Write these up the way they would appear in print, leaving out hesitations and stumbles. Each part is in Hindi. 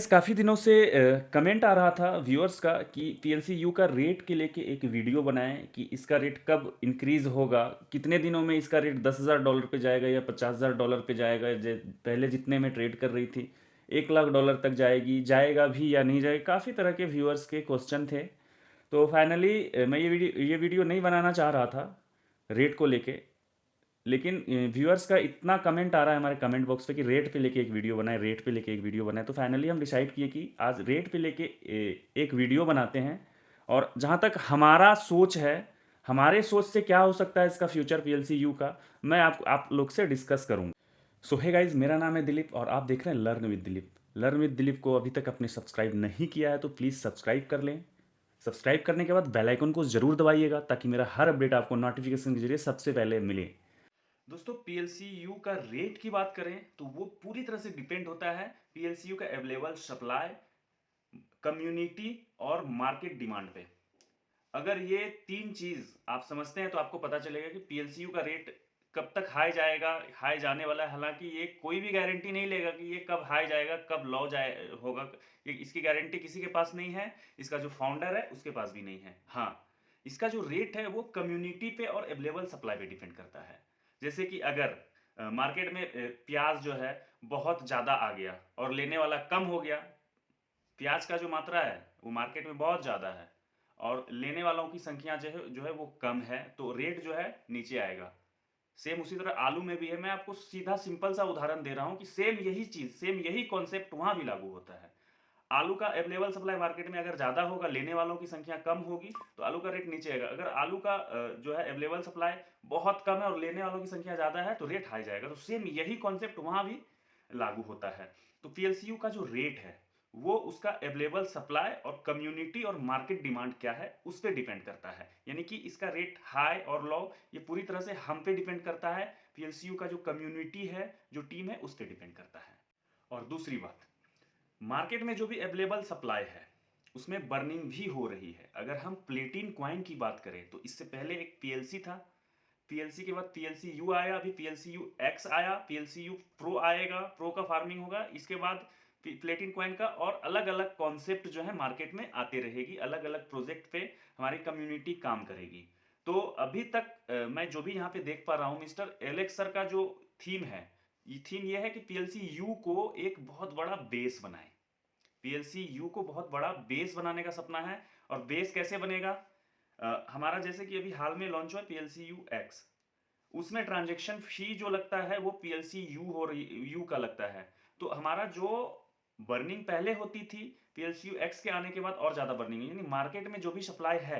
काफ़ी दिनों से कमेंट आ रहा था व्यूअर्स का कि पीएलसीयू का रेट के लेके एक वीडियो बनाएं कि इसका रेट कब इंक्रीज़ होगा, कितने दिनों में इसका रेट $10,000 पे जाएगा या $50,000 पे जाएगा। पहले जितने में ट्रेड कर रही थी $1,00,000 तक जाएगी, जाएगा भी या नहीं जाएगा। काफ़ी तरह के व्यूअर्स के क्वेश्चन थे। तो फाइनली मैं ये वीडियो नहीं बनाना चाह रहा था रेट को लेके, लेकिन व्यूअर्स का इतना कमेंट आ रहा है हमारे कमेंट बॉक्स पे कि रेट पे लेके एक वीडियो बनाए, रेट पे लेके एक वीडियो बनाए। तो फाइनली हम डिसाइड किए कि आज रेट पे लेके एक वीडियो बनाते हैं। और जहाँ तक हमारा सोच है, हमारे सोच से क्या हो सकता है इसका फ्यूचर पीएलसीयू का, मैं आप लोग से डिस्कस करूँगा। सो हे गाइज, मेरा नाम है दिलीप और आप देख रहे हैं learn with Dilip. Learn with Dilip को अभी तक आपने सब्सक्राइब नहीं किया है तो प्लीज़ सब्सक्राइब कर लें। सब्सक्राइब करने के बाद बेल आइकन को ज़रूर दबाइएगा ताकि मेरा हर अपडेट आपको नोटिफिकेशन के जरिए सबसे पहले मिले। दोस्तों, पीएलसीयू का रेट की बात करें तो वो पूरी तरह से डिपेंड होता है पीएलसीयू का अवेलेबल सप्लाई, कम्युनिटी और मार्केट डिमांड पे। अगर ये तीन चीज आप समझते हैं तो आपको पता चलेगा कि पीएलसीयू का रेट कब तक हाई जाएगा, हाई जाने वाला है। हालांकि ये कोई भी गारंटी नहीं लेगा कि ये कब हाई जाएगा, कब लो जाए होगा। इसकी गारंटी किसी के पास नहीं है, इसका जो फाउंडर है उसके पास भी नहीं है। हाँ, इसका जो रेट है वो कम्युनिटी पे और अवेलेबल सप्लाई पे डिपेंड करता है। जैसे कि अगर मार्केट में प्याज जो है बहुत ज़्यादा आ गया और लेने वाला कम हो गया, प्याज का जो मात्रा है वो मार्केट में बहुत ज़्यादा है और लेने वालों की संख्या जो है वो कम है, तो रेट जो है नीचे आएगा। सेम उसी तरह आलू में भी है। मैं आपको सीधा सिंपल सा उदाहरण दे रहा हूँ कि सेम यही चीज़, सेम यही कॉन्सेप्ट वहाँ भी लागू होता है। आलू का अवेलेबल सप्लाई मार्केट में अगर ज़्यादा होगा, लेने वालों की संख्या कम होगी, तो आलू का रेट नीचे आएगा। अगर आलू का जो है अवेलेबल सप्लाई बहुत कम है और लेने वालों की संख्या ज़्यादा है तो रेट हाई जाएगा। तो सेम यही कॉन्सेप्ट वहाँ भी लागू होता है। तो पीएलसीयू का जो रेट है वो उसका अवेलेबल सप्लाई और कम्युनिटी और मार्केट डिमांड क्या है उस पर डिपेंड करता है। यानी कि इसका रेट हाई और लो ये पूरी तरह से हम पे डिपेंड करता है। पीएलसीयू का जो कम्युनिटी है, जो टीम है, उस पर डिपेंड करता है। और दूसरी बात, मार्केट में जो भी अवेलेबल सप्लाई है उसमें बर्निंग भी हो रही है। अगर हम प्लेटिन क्वाइन की बात करें तो इससे पहले एक पीएलसी था, पीएलसी के बाद पीएलसी यू आया, अभी पीएलसी यू एक्स आया, पीएलसी यू प्रो आएगा, प्रो का फार्मिंग होगा, इसके बाद प्लेटिन क्वाइन का। और अलग अलग कॉन्सेप्ट जो है मार्केट में आते रहेगी, अलग अलग प्रोजेक्ट पे हमारी कम्युनिटी काम करेगी। तो अभी तक मैं जो भी यहाँ पे देख पा रहा हूँ, मिस्टर एलेक्स सर का जो थीम है, ये थीम ये है कि पीएलसी यू को एक बहुत बड़ा बेस बनाए। पीएलसी यू को बहुत बड़ा बेस बनाने का सपना है। और बेस कैसे बनेगा? हमारा जैसे कि अभी हाल में लॉन्च हुआ पीएलसी यू एक्स, उसमें ट्रांजेक्शन फी जो लगता है वो पीएलसी यू का लगता है। तो हमारा जो बर्निंग पहले होती थी, पीएलसी यू एक्स के आने के बाद और ज्यादा बर्निंग, यानी मार्केट में जो भी सप्लाई है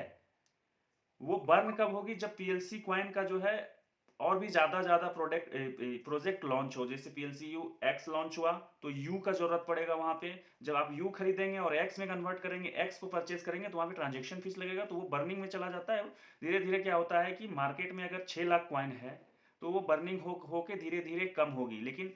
वो बर्न कब होगी? जब पीएलसी क्वाइन का जो है और भी ज्यादा ज्यादा प्रोजेक्ट लॉन्च हो। जैसे पीएलसी यू एक्स लॉन्च हुआ तो यू का जरूरत पड़ेगा वहां पे। जब आप यू खरीदेंगे और एक्स में कन्वर्ट करेंगे, एक्स को परचेज करेंगे, तो वहां पे ट्रांजेक्शन फीस लगेगा, तो वो बर्निंग में चला जाता है। धीरे धीरे क्या होता है कि मार्केट में अगर 6 लाख क्वाइन है तो वो बर्निंग होके धीरे धीरे कम होगी। लेकिन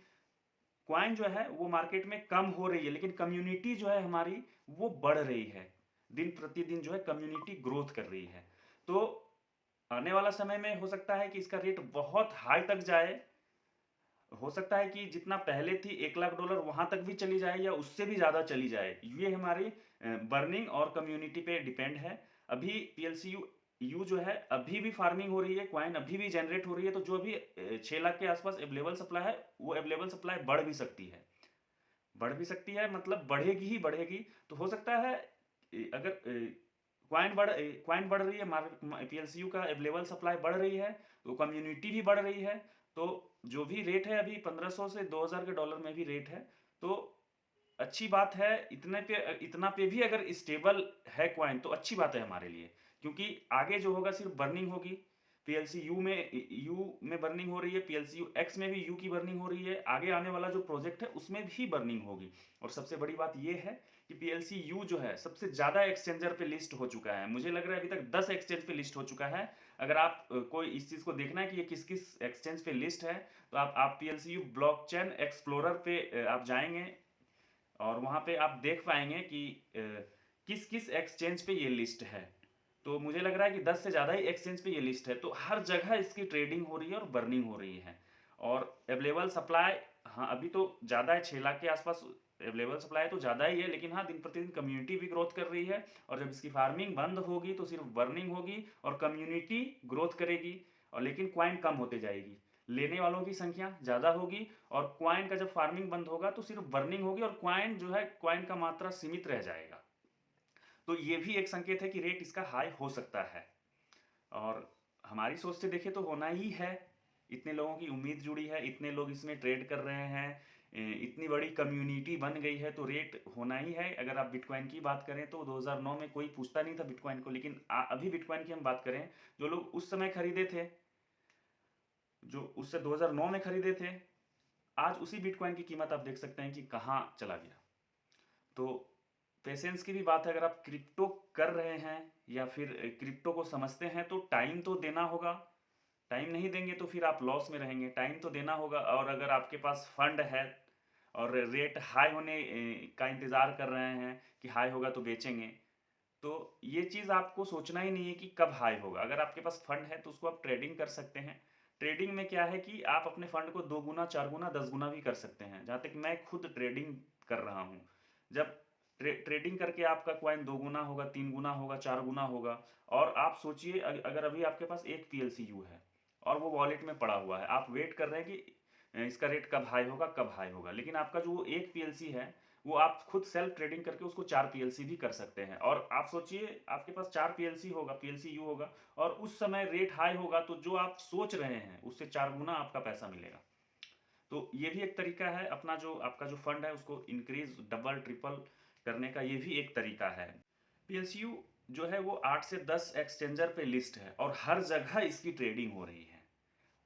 क्वाइन जो है वो मार्केट में कम हो रही है, लेकिन कम्युनिटी जो है हमारी वो बढ़ रही है। दिन प्रतिदिन जो है कम्युनिटी ग्रोथ कर रही है। तो आने वाला समय में हो सकता है कि इसका रेट बहुत हाई तक जाए। हो सकता है कि जितना पहले थी $1,00,000 वहां तक भी चली जाए या उससे भी ज्यादा चली जाए। ये हमारी बर्निंग और कम्युनिटी पे डिपेंड है। अभी पीएलसी यू जो है अभी भी फार्मिंग हो रही है, क्वाइन अभी भी जनरेट हो रही है। तो जो भी 6 लाख के आसपास अवेलेबल सप्लाई है वो अवेलेबल सप्लाई बढ़ भी सकती है। बढ़ भी सकती है मतलब बढ़ेगी ही बढ़ेगी। तो हो सकता है अगर क्वाइन बढ़ रही है, पीएलसीयू का अवेलेबल सप्लाई बढ़ रही है, तो कम्युनिटी भी बढ़ रही है। तो जो भी रेट है अभी 1500 से 2000 के डॉलर में भी रेट है। तो अच्छी बात है। इतना पे भी अगर स्टेबल है क्वाइन तो अच्छी बात है हमारे लिए, क्योंकि आगे जो होगा सिर्फ बर्निंग होगी। पीएलसी यू में बर्निंग हो रही है, पीएलसी यू एक्स में भी यू की बर्निंग हो रही है, आगे आने वाला जो प्रोजेक्ट है उसमें भी बर्निंग होगी। और सबसे बड़ी बात यह है कि पीएलसी यू जो है सबसे ज्यादा एक्सचेंजर पे लिस्ट हो चुका है। मुझे लग रहा है अभी तक 10 एक्सचेंज पे लिस्ट हो चुका है। अगर आप कोई इस चीज को देखना है कि ये किस किस एक्सचेंज पे लिस्ट है, तो आप पीएलसी यू ब्लॉकचेन एक्सप्लोरर पे आप जाएंगे और वहां पे आप देख पाएंगे कि किस किस एक्सचेंज पे ये लिस्ट है। तो मुझे लग रहा है कि 10 से ज़्यादा ही एक्सचेंज पे ये लिस्ट है। तो हर जगह इसकी ट्रेडिंग हो रही है और बर्निंग हो रही है। और अवेलेबल सप्लाई, हाँ अभी तो ज़्यादा है, 6 लाख के आसपास अवेलेबल सप्लाई तो ज़्यादा ही है, लेकिन हाँ दिन प्रतिदिन कम्युनिटी भी ग्रोथ कर रही है, और जब इसकी फार्मिंग बंद होगी तो सिर्फ बर्निंग होगी और कम्युनिटी ग्रोथ करेगी, और लेकिन क्वाइन कम होते जाएगी, लेने वालों की संख्या ज़्यादा होगी, और क्वाइन का जब फार्मिंग बंद होगा तो सिर्फ बर्निंग होगी और क्वाइन जो है क्वाइन का मात्रा सीमित रह जाएगा। तो ये भी एक संकेत है कि रेट इसका हाई हो सकता है, और हमारी सोच से देखें तो होना ही है। इतने लोगों की उम्मीद जुड़ी है, इतने लोग इसमें ट्रेड कर रहे हैं, इतनी बड़ी कम्युनिटी बन गई है, तो रेट होना ही है। अगर आप बिटकॉइन की बात करें तो 2009 में कोई पूछता नहीं था बिटकॉइन को, लेकिन अभी बिटकॉइन की हम बात करें, जो लोग उस समय खरीदे थे, जो उससे 2009 में खरीदे थे, आज उसी बिटकॉइन की कीमत आप देख सकते हैं कि कहाँ चला गया। तो पेशेंस की भी बात है। अगर आप क्रिप्टो कर रहे हैं या फिर क्रिप्टो को समझते हैं तो टाइम तो देना होगा। टाइम नहीं देंगे तो फिर आप लॉस में रहेंगे। टाइम तो देना होगा, और अगर आपके पास फंड है और रेट हाई होने का इंतज़ार कर रहे हैं कि हाई होगा तो बेचेंगे, तो ये चीज़ आपको सोचना ही नहीं है कि कब हाई होगा। अगर आपके पास फंड है तो उसको आप ट्रेडिंग कर सकते हैं। ट्रेडिंग में क्या है कि आप अपने फंड को 2 गुना, 4 गुना, 10 गुना भी कर सकते हैं। जहाँ तक मैं खुद ट्रेडिंग कर रहा हूँ, जब ट्रेडिंग करके आपका कॉइन 2 गुना होगा, 3 गुना होगा, 4 गुना होगा। और आप सोचिए, अगर अभी आपके पास एक PLCU है और वो वॉलेट में पड़ा हुआ है, आप वेट कर रहे हैं कि इसका रेट कब हाई होगा, कब हाई होगा, लेकिन आपका जो एक PLC है वो आप खुद सेल्फ ट्रेडिंग करके उसको 4 PLC भी कर सकते हैं। और आप सोचिए, आपके पास 4 PLC होगा, PLCU होगा, और उस समय रेट हाई होगा, तो जो आप सोच रहे हैं उससे 4 गुना आपका पैसा मिलेगा। तो ये भी एक तरीका है, अपना जो आपका जो फंड है उसको इंक्रीज, डबल, ट्रिपल करने का ये भी एक तरीका है। PLCU जो है वो 8 से 10 एक्सचेंजर पे लिस्ट है और हर जगह इसकी ट्रेडिंग हो रही है।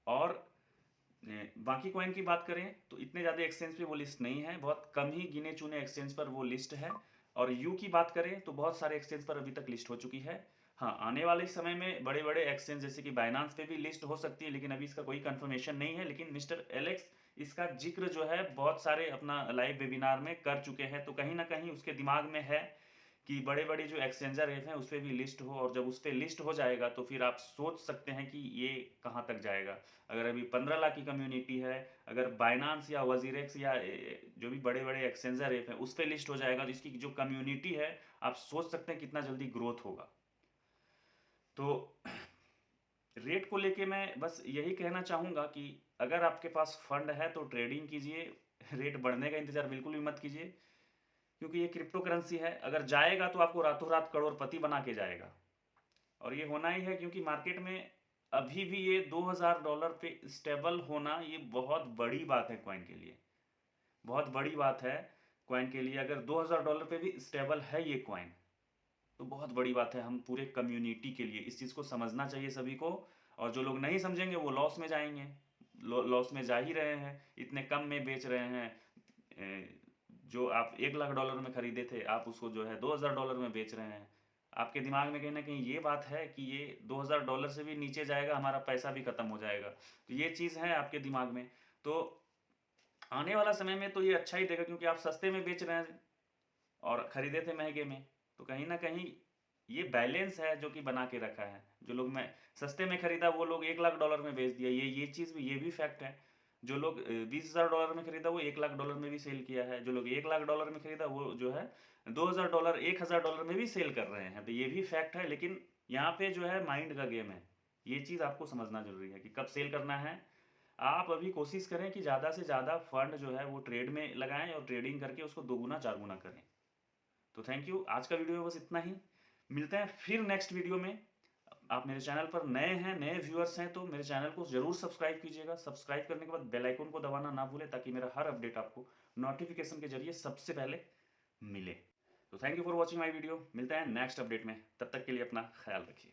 और बाकी कॉइन की बात करें तो इतने ज़्यादा एक्सचेंज पे वो लिस्ट नहीं है, बहुत कम ही गिने चुने एक्सचेंज पर वो लिस्ट है। और यू की बात करें तो बहुत सारे एक्सचेंज पर अभी तक लिस्ट हो चुकी है। हाँ, आने वाले समय में बड़े बड़े एक्सचेंज जैसे कि बाइनांस पे भी लिस्ट हो सकती है, लेकिन अभी इसका कोई कंफर्मेशन नहीं है। लेकिन मिस्टर एलेक्स इसका जिक्र जो है बहुत सारे अपना लाइव वेबिनार में कर चुके हैं, तो कहीं ना कहीं उसके दिमाग में है कि बड़े बड़े जो एक्सचेंजर ऐप हैं उस पर भी लिस्ट हो, और जब उस पर लिस्ट हो जाएगा तो फिर आप सोच सकते हैं कि ये कहाँ तक जाएगा। अगर अभी 15 लाख की कम्युनिटी है, अगर बाइनांस या वजीरेक्स या जो भी बड़े बड़े एक्सचेंजर ऐप हैं उस पर लिस्ट हो जाएगा, तो इसकी जो कम्युनिटी है आप सोच सकते हैं कितना जल्दी ग्रोथ होगा। तो रेट को लेके मैं बस यही कहना चाहूँगा कि अगर आपके पास फंड है तो ट्रेडिंग कीजिए, रेट बढ़ने का इंतज़ार बिल्कुल भी मत कीजिए, क्योंकि ये क्रिप्टो करेंसी है। अगर जाएगा तो आपको रातों रात करोड़पति बना के जाएगा, और ये होना ही है, क्योंकि मार्केट में अभी भी ये $2000 पे स्टेबल होना ये बहुत बड़ी बात है कॉइन के लिए, बहुत बड़ी बात है कॉइन के लिए। अगर $2000 पे भी स्टेबल है ये कॉइन तो बहुत बड़ी बात है हम पूरे कम्युनिटी के लिए। इस चीज़ को समझना चाहिए सभी को, और जो लोग नहीं समझेंगे वो लॉस में जाएंगे। लॉस में जा ही रहे हैं, इतने कम में बेच रहे हैं। जो आप $1 लाख में खरीदे थे आप उसको जो है $2000 में बेच रहे हैं। आपके दिमाग में कहीं ना कहीं ये बात है कि ये $2000 से भी नीचे जाएगा, हमारा पैसा भी खत्म हो जाएगा। तो ये चीज़ है आपके दिमाग में। तो आने वाला समय में तो ये अच्छा ही देगा, क्योंकि आप सस्ते में बेच रहे हैं और खरीदे थे महंगे में। तो कहीं ना कहीं ये बैलेंस है जो कि बना के रखा है। जो लोग मैं सस्ते में खरीदा वो लोग $1 लाख में बेच दिया, ये चीज़ भी, ये भी फैक्ट है। जो लोग $20,000 में खरीदा वो $1 लाख में भी सेल किया है। जो लोग $1 लाख में खरीदा वो जो है $2000, $1000 में भी सेल कर रहे हैं। तो ये भी फैक्ट है, लेकिन यहाँ पे जो है माइंड का गेम है। ये चीज़ आपको समझना जरूरी है कि कब सेल करना है। आप अभी कोशिश करें कि ज़्यादा से ज़्यादा फंड जो है वो ट्रेड में लगाएं और ट्रेडिंग करके उसको 2 गुना 4 गुना करें। तो थैंक यू, आज का वीडियो में बस इतना ही। मिलते हैं फिर नेक्स्ट वीडियो में। आप मेरे चैनल पर नए हैं, नए व्यूअर्स हैं, तो मेरे चैनल को जरूर सब्सक्राइब कीजिएगा। सब्सक्राइब करने के बाद बेल आइकन को दबाना ना भूलें, ताकि मेरा हर अपडेट आपको नोटिफिकेशन के जरिए सबसे पहले मिले। तो thank you for watching my video. मिलते हैं नेक्स्ट अपडेट में, तब तक के लिए अपना ख्याल रखिए।